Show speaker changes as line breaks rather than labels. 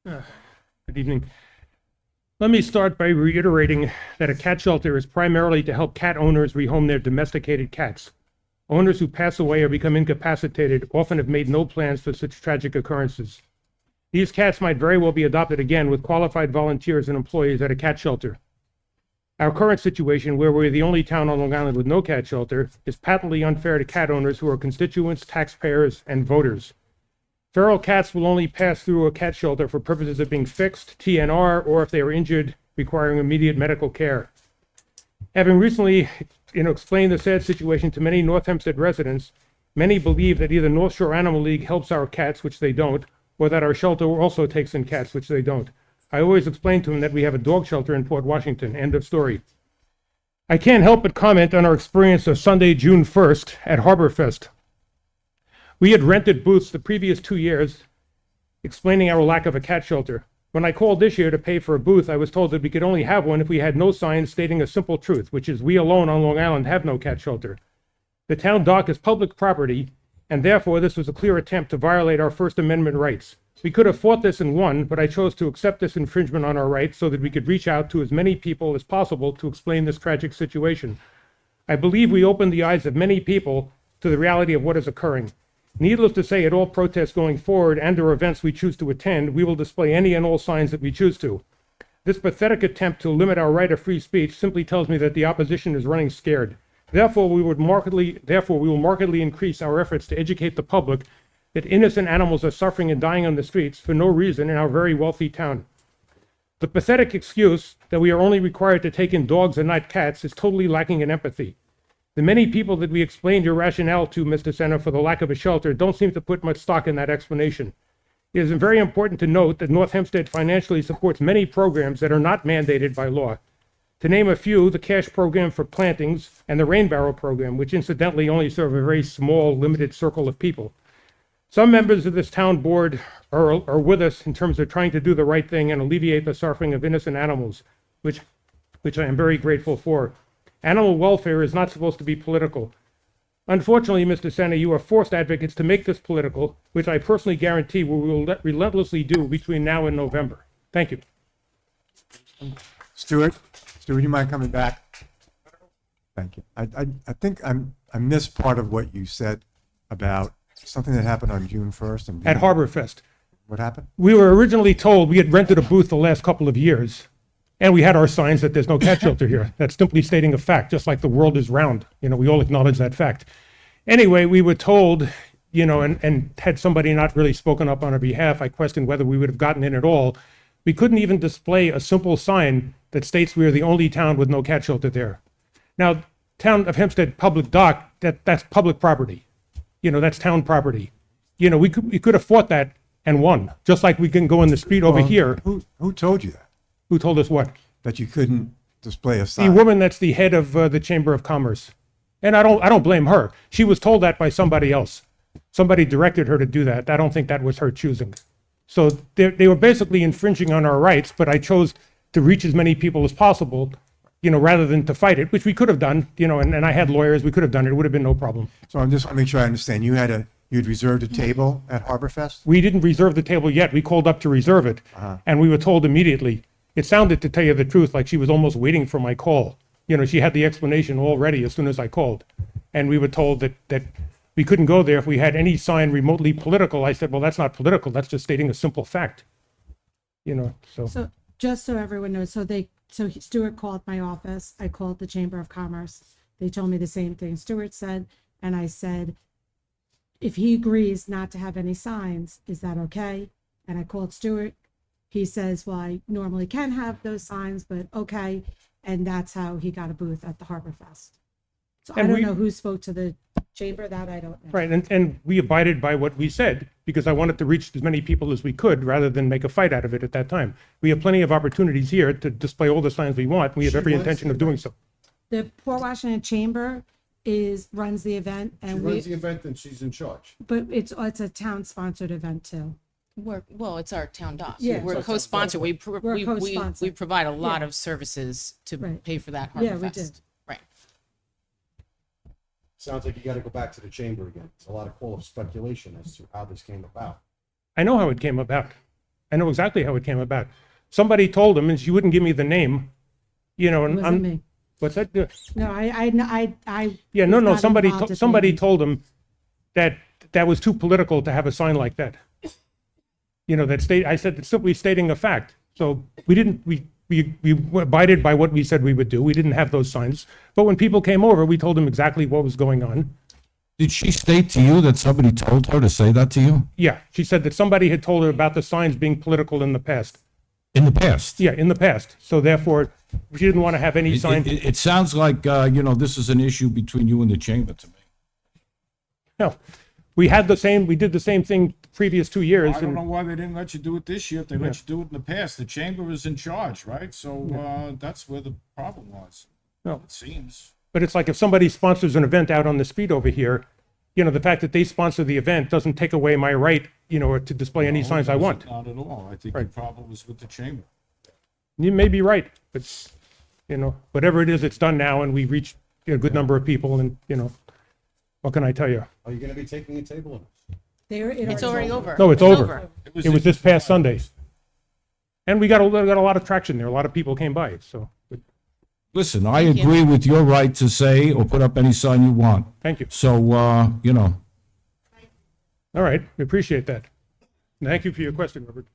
Good evening. Let me start by reiterating that a cat shelter is primarily to help cat owners rehome their domesticated cats. Owners who pass away or become incapacitated often have made no plans for such tragic occurrences. These cats might very well be adopted again with qualified volunteers and employees at a cat shelter. Our current situation, where we're the only town on Long Island with no cat shelter, is patently unfair to cat owners who are constituents, taxpayers, and voters. Feral cats will only pass through a cat shelter for purposes of being fixed, TNR, or if they are injured, requiring immediate medical care. Having recently explained the sad situation to many North Hempstead residents, many believe that either North Shore Animal League helps our cats, which they don't, or that our shelter also takes in cats, which they don't. I always explain to them that we have a dog shelter in Port Washington. End of story. I can't help but comment on our experience of Sunday, June 1st at Harborfest. We had rented booths the previous 2 years, explaining our lack of a cat shelter. When I called this year to pay for a booth, I was told that we could only have one if we had no signs stating a simple truth, which is we alone on Long Island have no cat shelter. The town dock is public property, and therefore this was a clear attempt to violate our First Amendment rights. We could have fought this and won, but I chose to accept this infringement on our rights so that we could reach out to as many people as possible to explain this tragic situation. I believe we opened the eyes of many people to the reality of what is occurring. Needless to say, at all protests going forward and/or events we choose to attend, we will display any and all signs that we choose to. This pathetic attempt to limit our right of free speech simply tells me that the opposition is running scared. Therefore, we will markedly increase our efforts to educate the public that innocent animals are suffering and dying on the streets for no reason in our very wealthy town. The pathetic excuse that we are only required to take in dogs and not cats is totally lacking in empathy. The many people that we explained your rationale to, Mr. Senator, for the lack of a shelter don't seem to put much stock in that explanation. It is very important to note that North Hempstead financially supports many programs that are not mandated by law. To name a few, the cash program for plantings and the rain barrel program, which incidentally only serve a very small, limited circle of people. Some members of this town board are with us in terms of trying to do the right thing and alleviate the suffering of innocent animals, which I am very grateful for. Animal welfare is not supposed to be political. Unfortunately, Mr. Senator, you are forced advocates to make this political, which I personally guarantee we will relentlessly do between now and November. Thank you.
Stuart, you mind coming back? Thank you. I think I missed part of what you said about something that happened on June 1st.
At Harborfest.
What happened?
We were originally told we had rented a booth the last couple of years, and we had our signs that there's no cat shelter here. That's simply stating a fact, just like the world is round. We all acknowledge that fact. Anyway, we were told, and had somebody not really spoken up on our behalf, I questioned whether we would have gotten in at all. We couldn't even display a simple sign that states we are the only town with no cat shelter there. Now, Town of Hempstead public dock, that's public property. That's town property. We could have fought that and won, just like we can go in the street over here.
Who told you that?
Who told us what?
That you couldn't display a
The
sign.
woman that's the head of the Chamber of Commerce. And I don't blame her. She was told that by somebody else. Somebody directed her to do that. I don't think that was her choosing. So they were basically infringing on our rights, but I chose to reach as many people as possible, rather than to fight it, which we could have done, and I had lawyers, we could have done it. It would have been no problem.
So I'm just want to make sure I understand. You'd reserved a table at Harborfest?
We didn't reserve the table yet. We called up to reserve it, and we were told immediately. It sounded, to tell you the truth, like she was almost waiting for my call. She had the explanation all ready as soon as I called. And we were told that we couldn't go there if we had any sign remotely political. I said, well, that's not political. That's just stating a simple fact.
So just so everyone knows, so Stuart called my office. I called the Chamber of Commerce. They told me the same thing Stuart said. And I said, if he agrees not to have any signs, is that okay? And I called Stuart. He says, well, I normally can have those signs, but okay. And that's how he got a booth at the Harborfest. So I don't know who spoke to the chamber, that I don't know.
Right, and we abided by what we said because I wanted to reach as many people as we could rather than make a fight out of it at that time. We have plenty of opportunities here to display all the signs we want. We have every intention of doing so.
The Port Washington Chamber runs the event, and
She runs the event and she's in charge.
but it's a town-sponsored event too.
It's our town dock.
Yeah.
We're co-sponsor. We
co-sponsor.
provide a lot
Yeah.
of services to
Right.
pay for that
Yeah,
Harborfest.
we do.
Right.
Sounds like you got to go back to the chamber again. It's a lot of call of speculation as to how this came about.
I know how it came about. I know exactly how it came about. Somebody told him, and she wouldn't give me the name, you know,
It
and
wasn't
I'm,
me.
what's that?
No, I.
Yeah, no,
was
no,
not
somebody,
involved at the
somebody
meeting.
told him that that was too political to have a sign like that. You know, I said it's simply stating a fact. So we didn't, we abided by what we said we would do. We didn't have those signs. But when people came over, we told them exactly what was going on.
Did she state to you that somebody told her to say that to you
Yeah, she said that somebody had told her about the signs being political in the past.
in the past?
Yeah, in the past. So therefore, she didn't want to have any sign.
It sounds like, this is an issue between you and the chamber to me.
No, we did the same thing previous 2 years.
I don't
and-
know why they didn't let you do it this year, if they let you do it in the past. The chamber is in charge, right? So, that's where the problem was,
No.
it seems.
But it's like if somebody sponsors an event out on the street over here, you know, the fact that they sponsor the event doesn't take away my right, you know, to display any
No,
signs I want.
Not at all. I think the
Right.
problem was with the chamber.
You may be right, but, you know, whatever it is, it's done now, and we reached a good number of people, and, you know, what can I tell you?
Are you gonna be taking a table on this?
It's already over.
No, it's over. It was
in
this past
July.
Sunday. And we got a lot of traction there. A lot of people came by, so, but
Listen, I
Thank you.
agree with your right to say or put up any sign you want.
thank you.
So,
All right, we appreciate that. Thank you for your question, Robert.